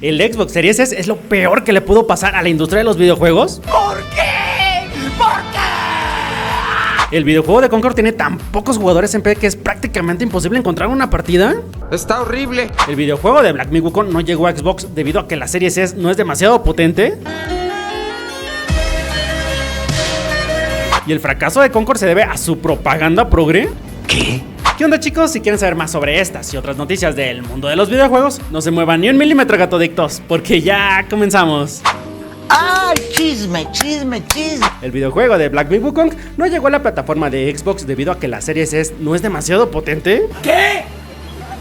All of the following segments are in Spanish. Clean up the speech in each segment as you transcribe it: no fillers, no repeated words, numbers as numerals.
¿El Xbox Series S es lo peor que le pudo pasar a la industria de los videojuegos? ¿Por qué? ¿Por qué? ¿El videojuego de Concord tiene tan pocos jugadores en PC que es prácticamente imposible encontrar una partida? Está horrible. ¿El videojuego de Black Myth Wukong no llegó a Xbox debido a que la Series S no es demasiado potente? ¿Y el fracaso de Concord se debe a su propaganda progre? ¿Qué? ¿Qué onda, chicos? Si quieren saber más sobre estas y otras noticias del mundo de los videojuegos, no se muevan ni un milímetro, gatodictos, porque ya comenzamos. ¡Ay, chisme, chisme, chisme! El videojuego de Black Myth Wukong no llegó a la plataforma de Xbox debido a que la Series S no es demasiado potente. ¿Qué?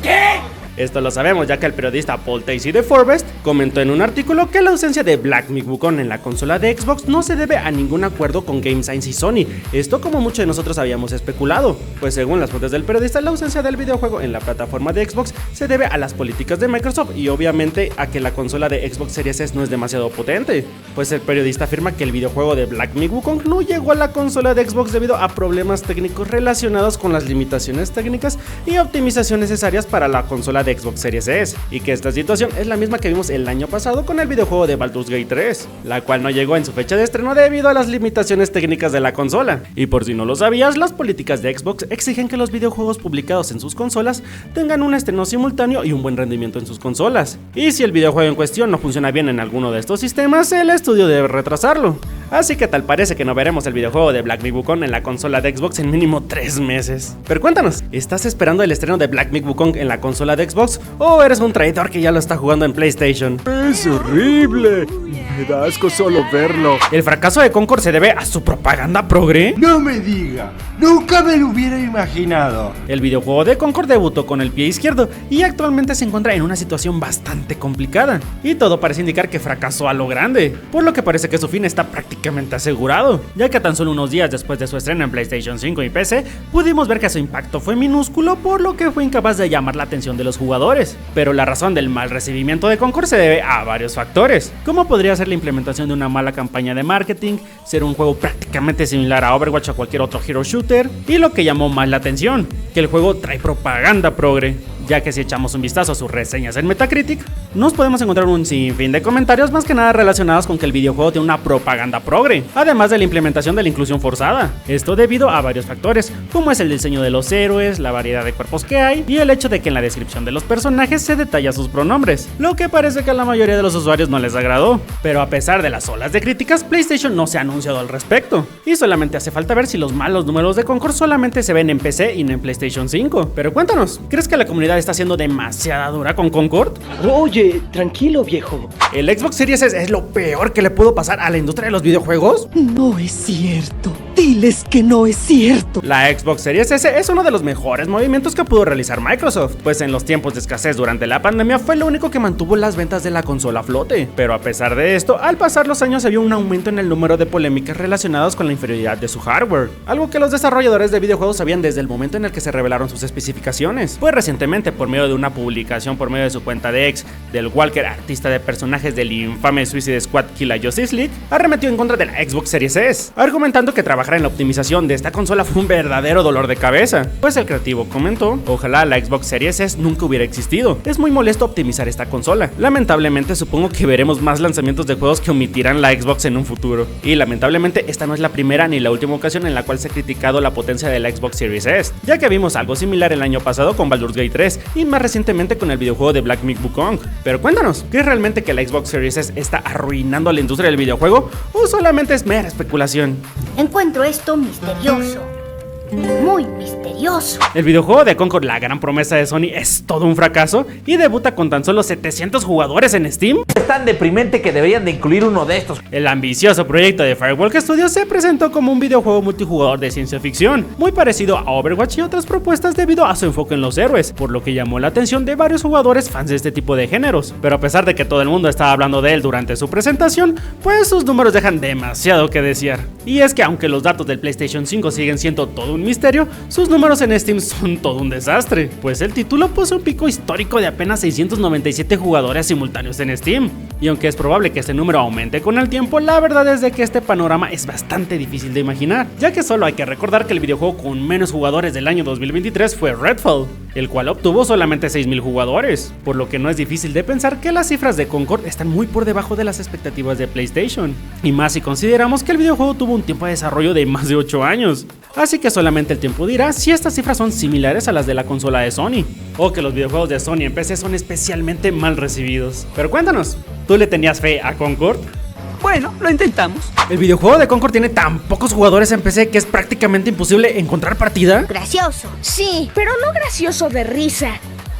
¿Qué? Esto lo sabemos ya que el periodista Paul Tasey de Forbes comentó en un artículo que la ausencia de Black Myth Wukong en la consola de Xbox no se debe a ningún acuerdo con Game Science y Sony, esto como muchos de nosotros habíamos especulado, pues según las fuentes del periodista la ausencia del videojuego en la plataforma de Xbox se debe a las políticas de Microsoft y obviamente a que la consola de Xbox Series S no es demasiado potente, pues el periodista afirma que el videojuego de Black Myth Wukong no llegó a la consola de Xbox debido a problemas técnicos relacionados con las limitaciones técnicas y optimización necesarias para la consola de Xbox Series S, y que esta situación es la misma que vimos el año pasado con el videojuego de Baldur's Gate 3, la cual no llegó en su fecha de estreno debido a las limitaciones técnicas de la consola. Y por si no lo sabías, las políticas de Xbox exigen que los videojuegos publicados en sus consolas tengan un estreno simultáneo y un buen rendimiento en sus consolas, y si el videojuego en cuestión no funciona bien en alguno de estos sistemas, el estudio debe retrasarlo. Así que tal parece que no veremos el videojuego de Black Myth Wukong en la consola de Xbox en mínimo 3 meses. Pero cuéntanos, ¿estás esperando el estreno de Black Myth Wukong en la consola de Xbox o eres un traidor que ya lo está jugando en PlayStation? Es horrible. Me da asco solo verlo. ¿El fracaso de Concord se debe a su propaganda progre? No me diga, nunca me lo hubiera imaginado. El videojuego de Concord debutó con el pie izquierdo y actualmente se encuentra en una situación bastante complicada, y todo parece indicar que fracasó a lo grande, por lo que parece que su fin está prácticamente asegurado, ya que tan solo unos días después de su estreno en PlayStation 5 y PC, pudimos ver que su impacto fue minúsculo, por lo que fue incapaz de llamar la atención de los jugadores. Pero la razón del mal recibimiento de Concord se debe a varios factores, como podría ser la implementación de una mala campaña de marketing, ser un juego prácticamente similar a Overwatch o a cualquier otro hero shooter, y lo que llamó más la atención, que el juego trae propaganda progre, ya que si echamos un vistazo a sus reseñas en Metacritic, nos podemos encontrar un sinfín de comentarios más que nada relacionados con que el videojuego tiene una propaganda progre, además de la implementación de la inclusión forzada. Esto debido a varios factores, como es el diseño de los héroes, la variedad de cuerpos que hay, y el hecho de que en la descripción de los personajes se detalla sus pronombres, lo que parece que a la mayoría de los usuarios no les agradó. Pero a pesar de las olas de críticas, PlayStation no se ha anunciado al respecto, y solamente hace falta ver si los malos números de Concord solamente se ven en PC y no en PlayStation 5. Pero cuéntanos, ¿crees que la comunidad está siendo demasiada dura con Concord? Oye, tranquilo, viejo. ¿El Xbox Series S es lo peor que le pudo pasar a la industria de los videojuegos? No es cierto. Diles que no es cierto. La Xbox Series S es uno de los mejores movimientos que pudo realizar Microsoft, pues en los tiempos de escasez durante la pandemia fue lo único que mantuvo las ventas de la consola a flote. Pero a pesar de esto, al pasar los años se vio un aumento en el número de polémicas relacionadas con la inferioridad de su hardware, algo que los desarrolladores de videojuegos sabían desde el momento en el que se revelaron sus especificaciones. Pues recientemente, por medio de una publicación por medio de su cuenta de X, del Walker, artista de personajes del infame Suicide Squad Kill la Justice League, arremetió en contra de la Xbox Series S, argumentando que trabajar en la optimización de esta consola fue un verdadero dolor de cabeza. Pues el creativo comentó: ojalá la Xbox Series S nunca hubiera existido, es muy molesto optimizar esta consola, lamentablemente supongo que veremos más lanzamientos de juegos que omitirán la Xbox en un futuro, y lamentablemente esta no es la primera ni la última ocasión en la cual se ha criticado la potencia de la Xbox Series S, ya que vimos algo similar el año pasado con Baldur's Gate 3 y más recientemente con el videojuego de Black Myth Wukong. Pero cuéntanos, ¿crees realmente que la Xbox Series S está arruinando a la industria del videojuego o solamente es mera especulación? Encuentro esto misterioso. Muy misterioso. El videojuego de Concord, la gran promesa de Sony, es todo un fracaso y debuta con tan solo 700 jugadores en Steam. Es tan deprimente que deberían de incluir uno de estos. El ambicioso proyecto de Firewalk Studios se presentó como un videojuego multijugador de ciencia ficción, muy parecido a Overwatch y otras propuestas debido a su enfoque en los héroes, por lo que llamó la atención de varios jugadores fans de este tipo de géneros. Pero a pesar de que todo el mundo estaba hablando de él durante su presentación, pues sus números dejan demasiado que desear. Y es que aunque los datos del PlayStation 5 siguen siendo todo un misterio, sus números en Steam son todo un desastre, pues el título posee un pico histórico de apenas 697 jugadores simultáneos en Steam, y aunque es probable que este número aumente con el tiempo, la verdad es de que este panorama es bastante difícil de imaginar, ya que solo hay que recordar que el videojuego con menos jugadores del año 2023 fue Redfall, el cual obtuvo solamente 6,000 jugadores, por lo que no es difícil de pensar que las cifras de Concord están muy por debajo de las expectativas de PlayStation, y más si consideramos que el videojuego tuvo un tiempo de desarrollo de más de 8 años, así que solamente el tiempo dirá si estas cifras son similares a las de la consola de Sony, o que los videojuegos de Sony en PC son especialmente mal recibidos. Pero cuéntanos, ¿tú le tenías fe a Concord? Bueno, lo intentamos. El videojuego de Concord tiene tan pocos jugadores en PC que es prácticamente imposible encontrar partida. Gracioso. Sí, pero no gracioso de risa.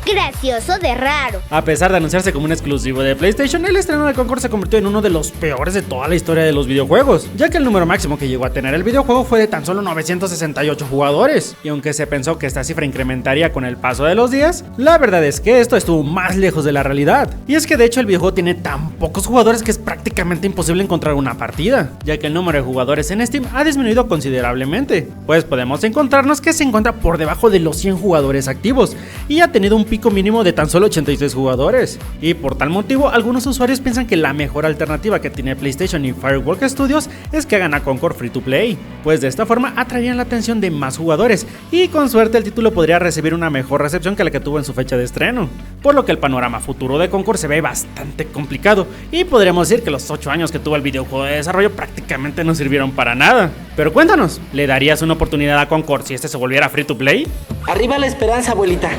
Gracioso de raro. A pesar de anunciarse como un exclusivo de PlayStation, el estreno de Concord se convirtió en uno de los peores de toda la historia de los videojuegos, ya que el número máximo que llegó a tener el videojuego fue de tan solo 968 jugadores, y aunque se pensó que esta cifra incrementaría con el paso de los días, la verdad es que esto estuvo más lejos de la realidad, y es que de hecho el videojuego tiene tan pocos jugadores que es prácticamente imposible encontrar una partida, ya que el número de jugadores en Steam ha disminuido considerablemente, pues podemos encontrarnos que se encuentra por debajo de los 100 jugadores activos, y ha tenido un pico mínimo de tan solo 86 jugadores, y por tal motivo algunos usuarios piensan que la mejor alternativa que tiene PlayStation y Firework Studios es que hagan a Concord free to play, pues de esta forma atraerían la atención de más jugadores, y con suerte el título podría recibir una mejor recepción que la que tuvo en su fecha de estreno, por lo que el panorama futuro de Concord se ve bastante complicado, y podríamos decir que los 8 años que tuvo el videojuego de desarrollo prácticamente no sirvieron para nada. Pero cuéntanos, ¿le darías una oportunidad a Concord si este se volviera free to play? Arriba la esperanza, abuelita.